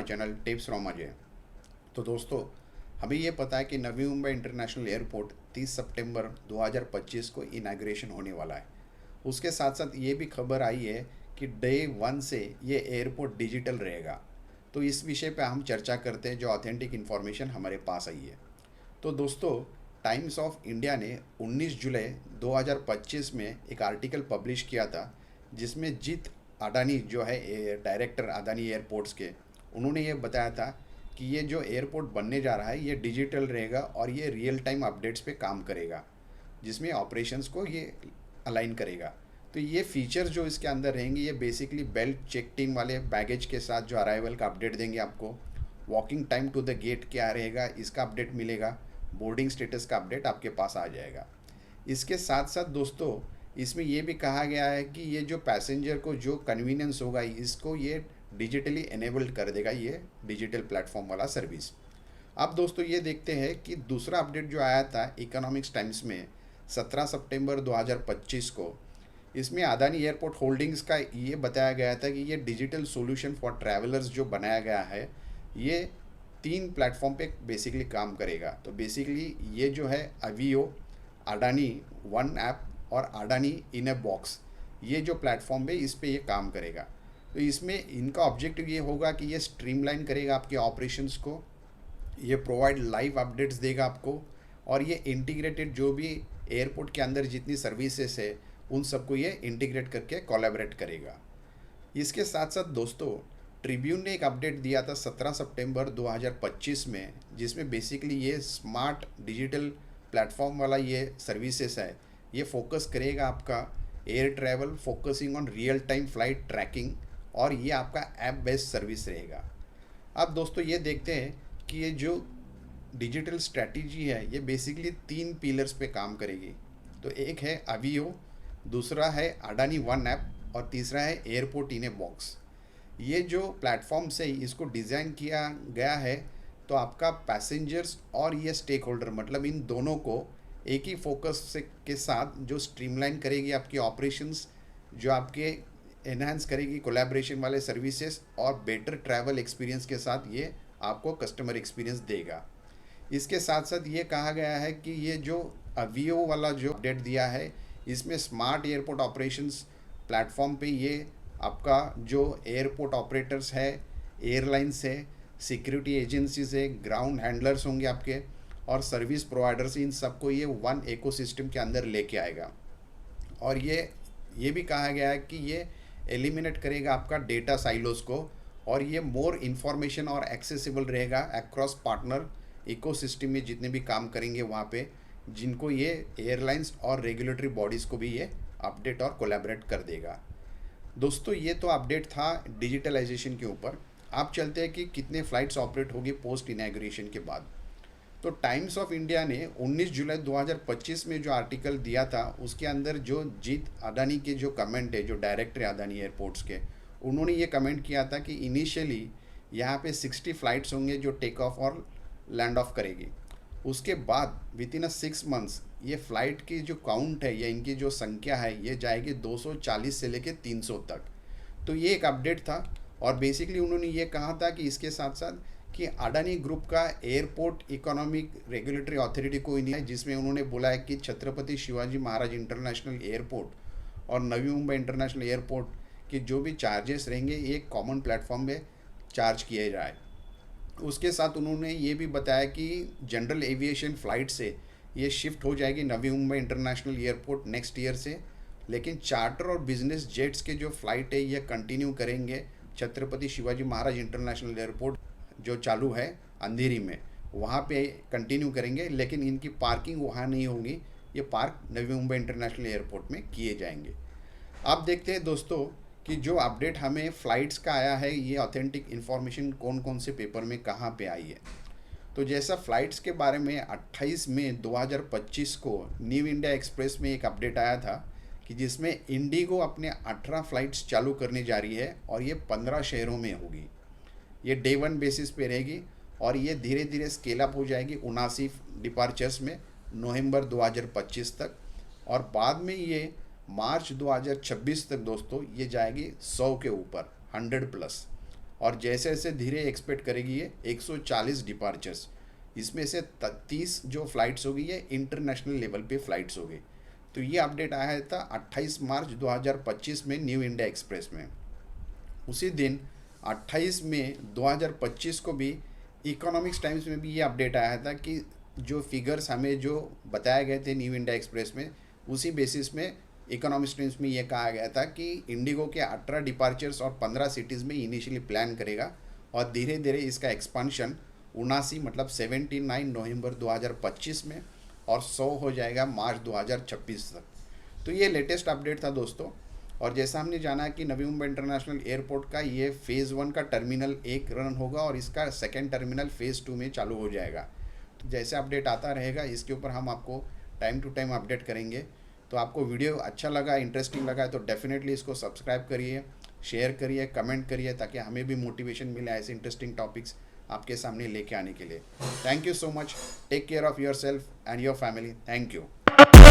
Channel tips from Ajay. तो दोस्तों, हमें ये पता है कि नवी मुंबई इंटरनेशनल एयरपोर्ट 30 सितंबर 2025 को इनाग्रेशन होने वाला है। उसके साथ साथ ये भी खबर आई है कि डे 1 से ये एयरपोर्ट डिजिटल रहेगा। तो इस विषय पे हम चर्चा करते हैं जो ऑथेंटिक इन्फॉर्मेशन हमारे पास आई है। तो दोस्तों, टाइम्स ऑफ इंडिया ने 19 जुलाई 2025 में एक आर्टिकल पब्लिश किया था, जिसमें जीत अडानी जो है डायरेक्टर अडानी एयरपोर्ट्स के, उन्होंने ये बताया था कि ये जो एयरपोर्ट बनने जा रहा है ये डिजिटल रहेगा और ये रियल टाइम अपडेट्स पे काम करेगा, जिसमें ऑपरेशंस को ये अलाइन करेगा। तो ये फीचर्स जो इसके अंदर रहेंगे ये बेसिकली बेल्ट चेक टीम वाले बैगेज के साथ जो अराइवल का अपडेट देंगे आपको, walking time to the gate क्या रहेगा इसका अपडेट मिलेगा, बोर्डिंग स्टेटस का अपडेट आपके पास आ जाएगा। इसके साथ साथ दोस्तों, इसमें ये भी कहा गया है कि ये जो पैसेंजर को जो कन्वीनियंस होगा इसको ये डिजिटली एनेबल्ड कर देगा, ये डिजिटल प्लेटफॉर्म वाला सर्विस। अब दोस्तों ये देखते हैं कि दूसरा अपडेट जो आया था इकोनॉमिक्स टाइम्स में 17 सितंबर 2025 को, इसमें अदानी एयरपोर्ट होल्डिंग्स का ये बताया गया था कि ये डिजिटल सॉल्यूशन फॉर ट्रैवलर्स जो बनाया गया है ये 3 प्लेटफॉर्म पे बेसिकली काम करेगा। तो बेसिकली ये जो है अवियो, अडानी वन ऐप और अडानी इन ए बॉक्स, ये जो प्लेटफॉर्म है इस पे ये काम करेगा। तो इसमें इनका ऑब्जेक्टिव ये होगा कि ये स्ट्रीमलाइन करेगा आपके ऑपरेशंस को, ये प्रोवाइड लाइव अपडेट्स देगा आपको, और ये इंटीग्रेटेड जो भी एयरपोर्ट के अंदर जितनी सर्विसेज है उन सबको ये इंटीग्रेट करके कोलैबोरेट करेगा। इसके साथ साथ दोस्तों, ट्रिब्यून ने एक अपडेट दिया था 17 सितंबर 2025 में, जिसमें बेसिकली ये स्मार्ट डिजिटल प्लेटफॉर्म वाला ये सर्विसेज है, ये फोकस करेगा आपका air travel, focusing on real time flight tracking, और ये आपका ऐप बेस्ड सर्विस रहेगा। अब दोस्तों ये देखते हैं कि ये जो डिजिटल स्ट्रैटेजी है ये बेसिकली 3 पिलर्स पे काम करेगी। तो एक है अवियो, दूसरा है अडानी वन ऐप और तीसरा है एयरपोर्ट इन ए बॉक्स। ये जो प्लेटफॉर्म से इसको डिज़ाइन किया गया है तो आपका पैसेंजर्स और ये स्टेक होल्डर, मतलब इन दोनों को एक ही फोकस से के साथ जो स्ट्रीमलाइन करेगी आपकी ऑपरेशंस, जो आपके एनहांस करेगी कोलैबोरेशन वाले सर्विसेज, और बेटर ट्रैवल एक्सपीरियंस के साथ ये आपको कस्टमर एक्सपीरियंस देगा। इसके साथ साथ ये कहा गया है कि ये जो अवियो वाला जो अपडेट दिया है इसमें स्मार्ट एयरपोर्ट ऑपरेशंस प्लेटफॉर्म पे ये आपका जो एयरपोर्ट ऑपरेटर्स है, एयरलाइंस है, सिक्योरिटी एजेंसीज है, ग्राउंड हैंडलर्स होंगे आपके, और सर्विस प्रोवाइडर्स, इन सबको ये वन इकोसिस्टम के अंदर लेके आएगा। और ये भी कहा गया है कि ये एलिमिनेट करेगा आपका डेटा साइलोस को, और ये मोर इन्फॉर्मेशन और एक्सेसिबल रहेगा अक्रॉस पार्टनर इकोसिस्टम में जितने भी काम करेंगे वहाँ पे, जिनको ये एयरलाइंस और रेगुलेटरी बॉडीज़ को भी ये अपडेट और कोलैबोरेट कर देगा। दोस्तों ये तो अपडेट था डिजिटलाइजेशन के ऊपर। आप चलते हैं कि कितने फ़्लाइट्स ऑपरेट होगी पोस्ट इनॉग्रेशन के बाद। तो टाइम्स ऑफ इंडिया ने 19 जुलाई 2025 में जो आर्टिकल दिया था उसके अंदर जो जीत अडानी के जो कमेंट है, जो डायरेक्टर है अडानी एयरपोर्ट्स के, उन्होंने ये कमेंट किया था कि इनिशियली यहाँ पे 60 फ़्लाइट्स होंगे जो टेक ऑफ और लैंड ऑफ करेगी। उसके बाद विद इन 6 मंथ्स ये फ़्लाइट की जो काउंट है या इनकी जो संख्या है ये जाएगी 240 से लेके 300 तक। तो ये एक अपडेट था, और बेसिकली उन्होंने ये कहा था कि इसके साथ साथ कि अडानी ग्रुप का एयरपोर्ट इकोनॉमिक रेगुलेटरी अथॉरिटी कोई नहीं है, जिसमें उन्होंने बोला है कि छत्रपति शिवाजी महाराज इंटरनेशनल एयरपोर्ट और नवी मुंबई इंटरनेशनल एयरपोर्ट के जो भी चार्जेस रहेंगे एक कॉमन प्लेटफॉर्म में चार्ज किए जाए। उसके साथ उन्होंने ये भी बताया कि जनरल एविएशन फ़्लाइट से ये शिफ्ट हो जाएगी Navi Mumbai international airport next year से, लेकिन चार्टर और बिजनेस जेट्स के जो फ़्लाइट है ये कंटिन्यू करेंगे छत्रपति शिवाजी महाराज इंटरनेशनल एयरपोर्ट जो चालू है अंधेरी में, वहाँ पे कंटिन्यू करेंगे, लेकिन इनकी पार्किंग वहाँ नहीं होगी, ये पार्क नवी मुंबई इंटरनेशनल एयरपोर्ट में किए जाएंगे। अब देखते हैं दोस्तों कि जो अपडेट हमें फ़्लाइट्स का आया है ये ऑथेंटिक इन्फॉर्मेशन कौन कौन से पेपर में कहाँ पे आई है। तो जैसा फ़्लाइट्स के बारे में 28 मई 2025 को न्यू इंडिया एक्सप्रेस में एक अपडेट आया था कि जिसमें इंडिगो अपने 18 फ़्लाइट्स चालू करने जा रही है, और ये 15 शहरों में होगी। ये डे 1 बेसिस पे रहेगी और ये धीरे धीरे स्केल अप हो जाएगी 79 डिपार्चर्स में नवंबर 2025 तक, और बाद में ये मार्च 2026 तक दोस्तों ये जाएगी 100 के ऊपर, 100 प्लस। और जैसे जैसे धीरे एक्सपेक्ट करेगी ये 140 डिपार्चर्स, इसमें से 30 जो फ़्लाइट्स होगी ये इंटरनेशनल लेवल पे फ़्लाइट्स होगी। तो ये अपडेट आया था 28 मार्च 2025 में न्यू इंडिया एक्सप्रेस में। उसी दिन 28 मई 2025 को भी इकोनॉमिक्स टाइम्स में भी ये अपडेट आया था कि जो फिगर्स हमें जो बताए गए थे न्यू इंडिया एक्सप्रेस में, उसी बेसिस में इकोनॉमिक्स टाइम्स में ये कहा गया था कि इंडिगो के 18 डिपार्चर्स और 15 सिटीज़ में इनिशियली प्लान करेगा और धीरे धीरे इसका एक्सपांशन 79 मतलब 79 नवंबर 2025 में और 100 हो जाएगा मार्च 2026 तक। तो ये लेटेस्ट अपडेट था दोस्तों। और जैसा हमने जाना कि नवी मुंबई इंटरनेशनल एयरपोर्ट का ये फ़ेज़ 1 का टर्मिनल 1 रन होगा और इसका सेकेंड टर्मिनल फ़ेज़ 2 में चालू हो जाएगा। तो जैसे अपडेट आता रहेगा इसके ऊपर हम आपको टाइम टू टाइम अपडेट करेंगे। तो आपको वीडियो अच्छा लगा, इंटरेस्टिंग लगा तो डेफिनेटली इसको सब्सक्राइब करिए, शेयर करिए, कमेंट करिए, ताकि हमें भी मोटिवेशन मिले ऐसे इंटरेस्टिंग टॉपिक्स आपके सामने लेके आने के लिए। Thank you so much. Take care of yourself and your family. Thank you.